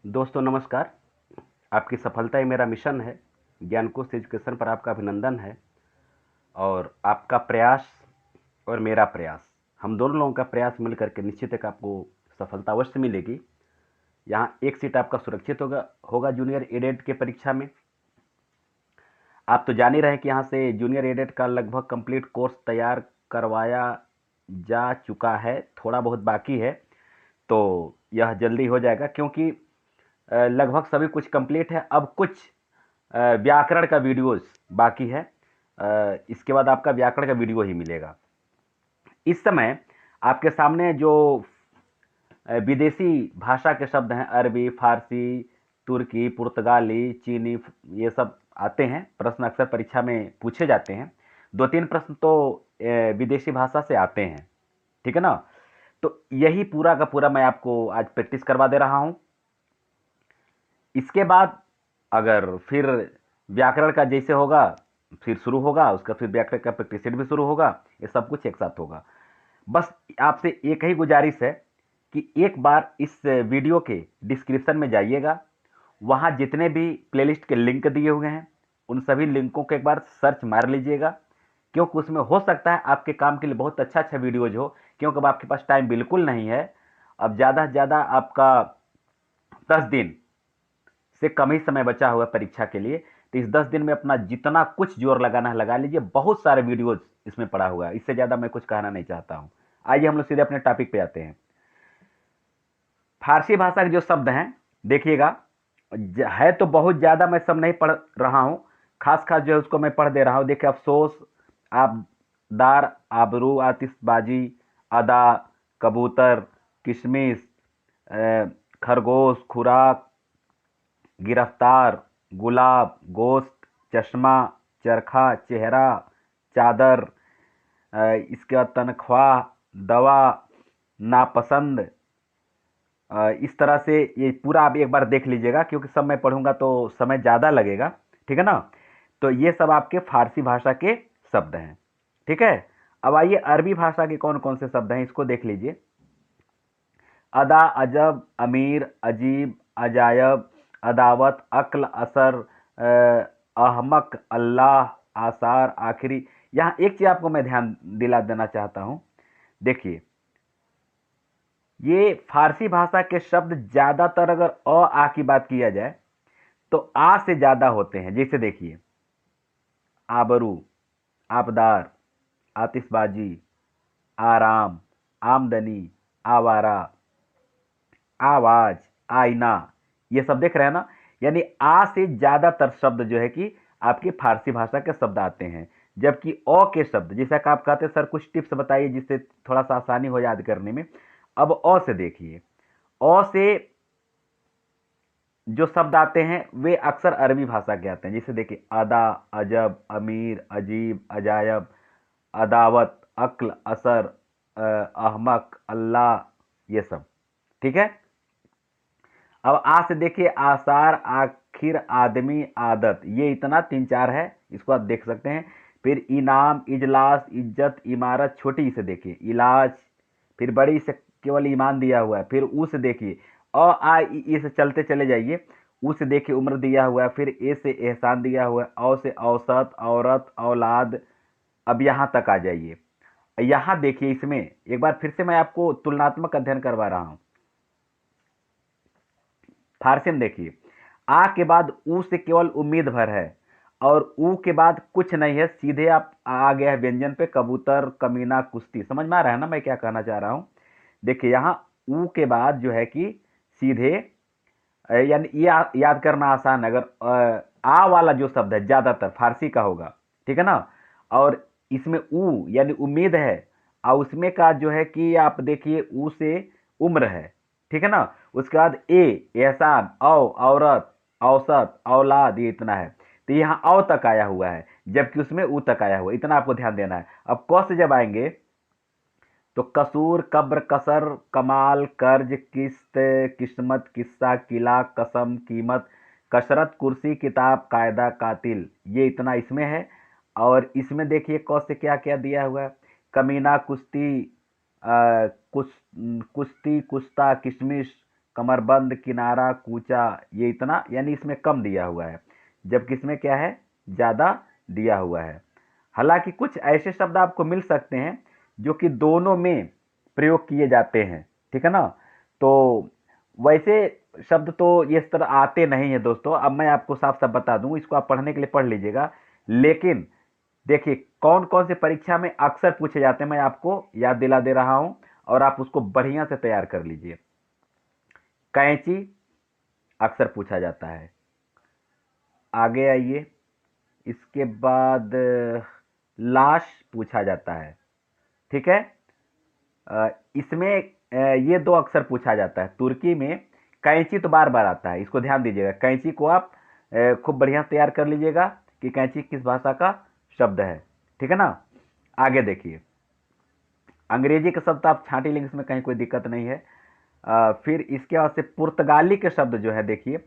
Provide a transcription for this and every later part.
दोस्तों नमस्कार। आपकी सफलता ही मेरा मिशन है। ज्ञानकोश एजुकेशन पर आपका अभिनंदन है। और आपका प्रयास और मेरा प्रयास, हम दोनों लोगों का प्रयास मिल करके निश्चित एक आपको सफलता अवश्य मिलेगी। यहाँ एक सीट आपका सुरक्षित होगा होगा जूनियर एडेड के परीक्षा में। आप तो जान ही रहे हैं कि यहाँ से जूनियर एडेड का लगभग कंप्लीट कोर्स तैयार करवाया जा चुका है, थोड़ा बहुत बाकी है। तो यह जल्दी हो जाएगा क्योंकि लगभग सभी कुछ कंप्लीट है। अब कुछ व्याकरण का वीडियोस बाकी है। इसके बाद आपका व्याकरण का वीडियो ही मिलेगा। इस समय आपके सामने जो विदेशी भाषा के शब्द हैं, अरबी, फारसी, तुर्की, पुर्तगाली, चीनी, ये सब आते हैं। प्रश्न अक्सर परीक्षा में पूछे जाते हैं। 2-3 प्रश्न तो विदेशी भाषा से आते हैं, ठीक है ना। तो यही पूरा का पूरा मैं आपको आज प्रैक्टिस करवा दे रहा हूं। इसके बाद अगर फिर व्याकरण का जैसे होगा फिर शुरू होगा, उसका फिर व्याकरण का प्रैक्टिस सेट भी शुरू होगा। ये सब कुछ एक साथ होगा। बस आपसे एक ही गुजारिश है कि एक बार इस वीडियो के डिस्क्रिप्शन में जाइएगा। वहाँ जितने भी प्लेलिस्ट के लिंक दिए हुए हैं उन सभी लिंकों को एक बार सर्च मार लीजिएगा, क्योंकि उसमें हो सकता है आपके काम के लिए बहुत अच्छा अच्छा वीडियोज हो। क्योंकि अब आपके पास टाइम बिल्कुल नहीं है। अब ज़्यादा से ज़्यादा आपका 10 दिन से कम ही समय बचा हुआ है परीक्षा के लिए। तो इस 10 दिन में अपना जितना कुछ जोर लगाना है लगा लीजिए। बहुत सारे वीडियोज इसमें पड़ा हुआ है, इससे ज़्यादा मैं कुछ कहना नहीं चाहता हूँ। आइए हम लोग सीधे अपने टॉपिक पे आते हैं। फारसी भाषा के जो शब्द हैं देखिएगा, है तो बहुत ज़्यादा, मैं सब नहीं पढ़ रहा हूँ। खास खास जो है उसको मैं पढ़ दे रहा हूँ। देखिए, अफसोस, आबदार, आबरू, आतिशबाजी, अदा, कबूतर, किशमिश, खरगोश, खुराक, गिरफ्तार, गुलाब, गोश्त, चश्मा, चरखा, चेहरा, चादर, इसके बाद तनख्वाह, दवा, नापसंद। इस तरह से ये पूरा आप एक बार देख लीजिएगा, क्योंकि सब मैं पढ़ूंगा तो समय ज़्यादा लगेगा, ठीक है ना। तो ये सब आपके फारसी भाषा के शब्द हैं, ठीक है। अब आइए अरबी भाषा के कौन कौन से शब्द हैं इसको देख लीजिए। अदा, अजब, अमीर, अजीब, अजायब, अदावत, अक्ल, असर, अहमक, अल्लाह, आसार, आखिरी। यहाँ एक चीज़ आपको मैं ध्यान दिला देना चाहता हूँ। देखिए, ये फारसी भाषा के शब्द ज़्यादातर अगर आ की बात किया जाए तो आ से ज़्यादा होते हैं। जैसे देखिए, आबरू, आबदार, आतिशबाजी, आराम, आमदनी, आवारा, आवाज, आईना, ये सब देख रहे हैं ना। यानी आ से ज़्यादातर शब्द जो है कि आपकी फारसी भाषा के शब्द आते हैं। जबकि अ के शब्द, जैसा कि आप कहते हैं सर कुछ टिप्स बताइए जिससे थोड़ा सा आसानी हो याद करने में। अब अ से देखिए, अ से जो शब्द आते हैं वे अक्सर अरबी भाषा के आते हैं। जैसे देखिए, अदा, अजब, अमीर, अजीब, अजायब, अदावत, अक्ल, असर, अहमक, अल्लाह, ये सब, ठीक है। अब आ से देखिए, आसार, आखिर, आदमी, आदत, ये इतना 3-4 है, इसको आप देख सकते हैं। फिर इनाम, इजलास, इज्जत, इमारत, छोटी से देखिए इलाज। फिर बड़ी से केवल ईमान दिया हुआ है। फिर ऊ से देखिए, आ ई से चलते चले जाइए। ऊ से देखिए उम्र दिया हुआ है। फिर ए से एहसान दिया हुआ है। औ से औसत, औरत, औलाद। अब यहाँ तक आ जाइए। यहाँ देखिए, इसमें एक बार फिर से मैं आपको तुलनात्मक अध्ययन करवा रहा हूँ। फारसी में देखिए, आ के बाद ऊ से केवल उम्मीद भर है, और ऊ के बाद कुछ नहीं है, सीधे आप आ गया है व्यंजन पे। कबूतर, कमीना, कुश्ती। समझ में आ रहा है ना मैं क्या कहना चाह रहा हूं। देखिए, यहाँ ऊ के बाद जो है कि सीधे यानी ये याद करना आसान है। अगर आ वाला जो शब्द है ज्यादातर फारसी का होगा, ठीक है ना। और इसमें ऊ यानी उम्मीद है, और उसमें का जो है कि आप देखिए ऊ से उम्र है, ठीक है ना। उसके बाद ए, एहसान, औ, औरत, औसत, औलाद, ये इतना है। तो यहाँ औ तक आया हुआ है, जबकि उसमें ऊ तक आया हुआ है। इतना आपको ध्यान देना है। अब क से जब आएंगे तो कसूर, कब्र, कसर, कमाल, कर्ज, किस्त, किस्मत, किस्सा, किला, कसम, कीमत, कसरत, कुर्सी, किताब, कायदा, कातिल, ये इतना इसमें है। और इसमें देखिए क से क्या क्या दिया हुआ है। कमीना, कुश्ती, कुश्ती, कुश्ता, किशमिश, कमरबंद, किनारा, कूचा, ये इतना, यानी इसमें कम दिया हुआ है, जबकि इसमें क्या है, ज़्यादा दिया हुआ है। हालांकि कुछ ऐसे शब्द आपको मिल सकते हैं जो कि दोनों में प्रयोग किए जाते हैं, ठीक है ना। तो वैसे शब्द तो ये इस तरह आते नहीं है दोस्तों। अब मैं आपको साफ साफ बता दूं, इसको आप पढ़ने के लिए पढ़ लीजिएगा, लेकिन देखिए कौन कौन से परीक्षा में अक्सर पूछे जाते हैं, मैं आपको याद दिला दे रहा हूं और आप उसको बढ़िया से तैयार कर लीजिए। कैंची अक्सर पूछा जाता है। आगे आइए, इसके बाद लाश पूछा जाता है, ठीक है। इसमें ये दो अक्सर पूछा जाता है। तुर्की में कैंची तो बार बार आता है, इसको ध्यान दीजिएगा। कैंची को आप खूब बढ़िया तैयार कर लीजिएगा कि कैंची किस भाषा का शब्द है, ठीक है ना। आगे देखिए, अंग्रेजी के शब्द आप छांटी लेंगे, इसमें कहीं कोई दिक्कत नहीं है। फिर इसके बाद से पुर्तगाली के शब्द जो है, देखिए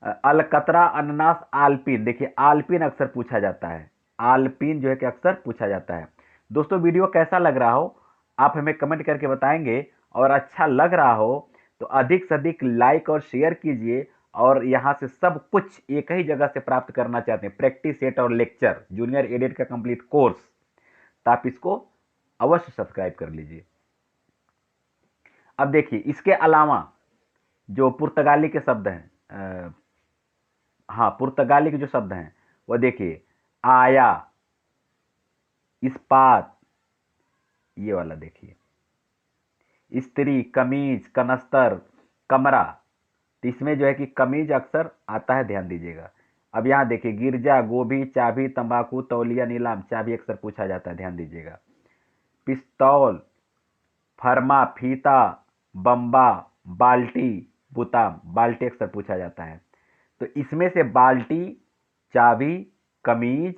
अलकतरा, अननास, आल्पिन। देखिए आल्पिन अक्सर पूछा जाता है, आल्पिन जो है कि अक्सर पूछा जाता है। दोस्तों वीडियो कैसा लग रहा हो आप हमें कमेंट करके बताएंगे, और अच्छा लग रहा हो तो अधिक से अधिक लाइक और शेयर कीजिए। और यहाँ से सब कुछ एक ही जगह से प्राप्त करना चाहते हैं, प्रैक्टिस सेट और लेक्चर जूनियर एडिट का कंप्लीट कोर्स, तो आप इसको अवश्य सब्सक्राइब कर लीजिए। अब देखिए इसके अलावा जो पुर्तगाली के शब्द हैं, हाँ पुर्तगाली के जो शब्द हैं वो देखिए, आया, इस्पात, ये वाला देखिए, स्त्री, कमीज, कनस्तर, कमरा। तो इसमें जो है कि कमीज अक्सर आता है, ध्यान दीजिएगा। अब यहाँ देखिए, गिरजा, गोभी, चाबी, तंबाकू, तौलिया, नीलाम, चाबी अक्सर पूछा जाता है, ध्यान दीजिएगा। पिस्तौल, फरमा, फीता, बम्बा, बाल्टी, बुताम, बाल्टी अक्सर पूछा जाता है। तो इसमें से बाल्टी, चाबी, कमीज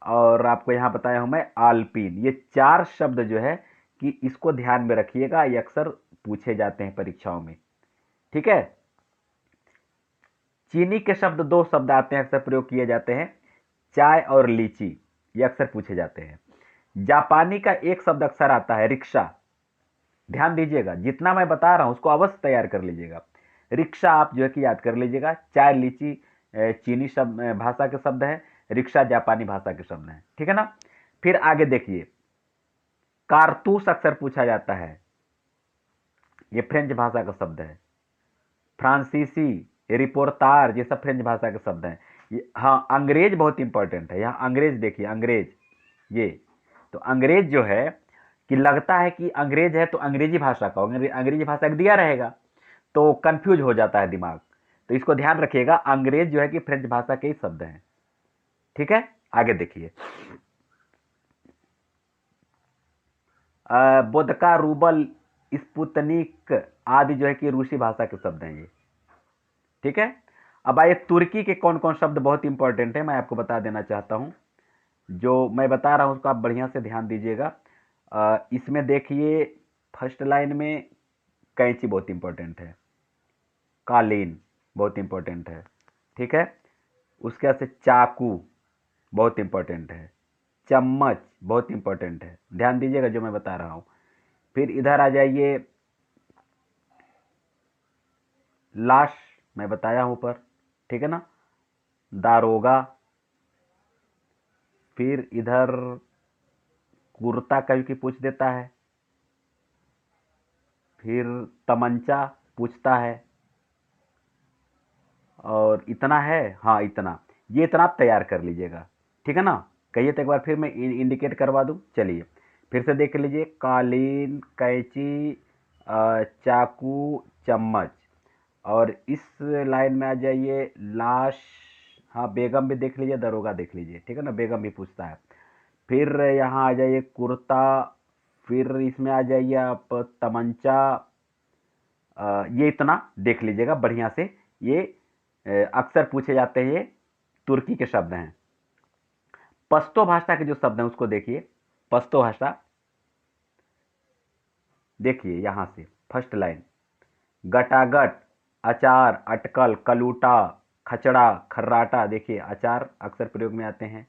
और आपको यहाँ बताया हूं मैं आल्पिन, ये चार शब्द जो है कि इसको ध्यान में रखिएगा, ये अक्सर पूछे जाते हैं परीक्षाओं में, ठीक है। चीनी के शब्द, दो शब्द आते हैं अक्सर प्रयोग किए जाते हैं, चाय और लीची, ये अक्सर पूछे जाते हैं। जापानी का एक शब्द अक्सर आता है, रिक्शा। ध्यान दीजिएगा, जितना मैं बता रहा हूं उसको अवश्य तैयार कर लीजिएगा। रिक्शा आप जो है कि याद कर लीजिएगा। चाय, लीची चीनी शब्द भाषा के शब्द हैं, रिक्शा जापानी भाषा के शब्द हैं, ठीक है ना। फिर आगे देखिए, कारतूस अक्सर पूछा जाता है, ये फ्रेंच भाषा का शब्द है। फ्रांसीसी, रिपोर्टार, ये सब फ्रेंच भाषा के शब्द हैं। हाँ अंग्रेज बहुत इंपॉर्टेंट है, यहाँ अंग्रेज देखिए, अंग्रेज, ये तो अंग्रेज जो है कि लगता है कि अंग्रेज है तो अंग्रेजी भाषा का, अंग्रेजी भाषा का दिया रहेगा तो कंफ्यूज हो जाता है दिमाग। तो इसको ध्यान रखिएगा, अंग्रेज जो है कि फ्रेंच भाषा के ही शब्द हैं, ठीक है। आगे देखिए, बोदका, रूबल, स्पुतनिक आदि जो है कि रूसी भाषा के शब्द हैं ये, ठीक है। अब आइए तुर्की के कौन कौन शब्द बहुत इंपॉर्टेंट है मैं आपको बता देना चाहता हूं। जो मैं बता रहा हूं उसको आप बढ़िया से ध्यान दीजिएगा। इसमें देखिए फर्स्ट लाइन में कैंची बहुत इंपॉर्टेंट है, कालीन बहुत इंपॉर्टेंट है, ठीक है। उसके बाद से चाकू बहुत इंपॉर्टेंट है, चम्मच बहुत इंपॉर्टेंट है, ध्यान दीजिएगा जो मैं बता रहा हूं। फिर इधर आ जाइए, लाश मैं बताया हूं ऊपर, ठीक है ना, दारोगा। फिर इधर कुर्ता कभी की पूछ देता है, फिर तमंचा पूछता है, और इतना है, हाँ इतना, ये इतना आप तैयार कर लीजिएगा, ठीक है ना। कहिए तो एक बार फिर मैं इंडिकेट करवा दूं, चलिए फिर से देख लीजिए, कालीन, कैंची, चाकू, चम्मच। और इस लाइन में आ जाइए, लाश, हाँ बेगम भी देख लीजिए, दरोगा देख लीजिए, ठीक है ना, बेगम भी पूछता है। फिर यहाँ आ जाइए कुर्ता, फिर इसमें आ जाइए आप तमंचा, ये इतना देख लीजिएगा बढ़िया से, ये अक्सर पूछे जाते हैं, ये तुर्की के शब्द हैं। पश्तो भाषा के जो शब्द हैं उसको देखिए, पश्तो भाषा देखिए यहाँ से फर्स्ट लाइन, गटागट, अचार, अटकल, कलूटा, खचड़ा, खर्राटा। देखिए अचार अक्सर प्रयोग में आते हैं,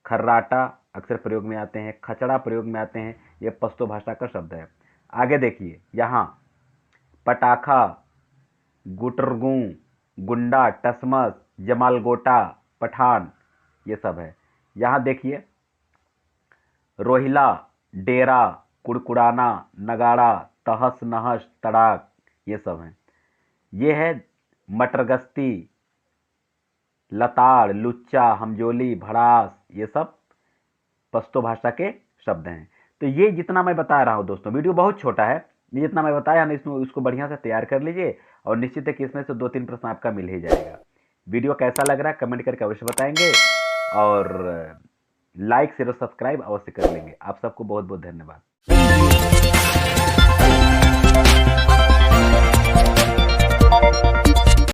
खर्राटा अक्सर प्रयोग में आते हैं, खचड़ा प्रयोग में आते हैं, ये पश्तो भाषा का शब्द है। आगे देखिए यहाँ पटाखा, गुटरगू, गुंडा, टसमस, जमालगोटा, पठान, ये सब है। यहाँ देखिए रोहिला, डेरा, कुड़कुड़ाना, नगाड़ा, तहस नहस, तड़ाक, ये सब हैं। ये है मटरगश्ती, लताड़, लुच्चा, हमजोली, भड़ास, ये सब पश्तो भाषा के शब्द हैं। तो ये जितना मैं बता रहा हूँ दोस्तों, वीडियो बहुत छोटा है, ये जितना मैं बताया ना इसमें उसको बढ़िया से तैयार कर लीजिए और निश्चित है कि इसमें से 2-3 प्रश्न आपका मिल ही जाएगा। वीडियो कैसा लग रहा है कमेंट करके अवश्य बताएंगे और लाइक शेयर और सब्सक्राइब अवश्य कर लेंगे। आप सबको बहुत बहुत धन्यवाद।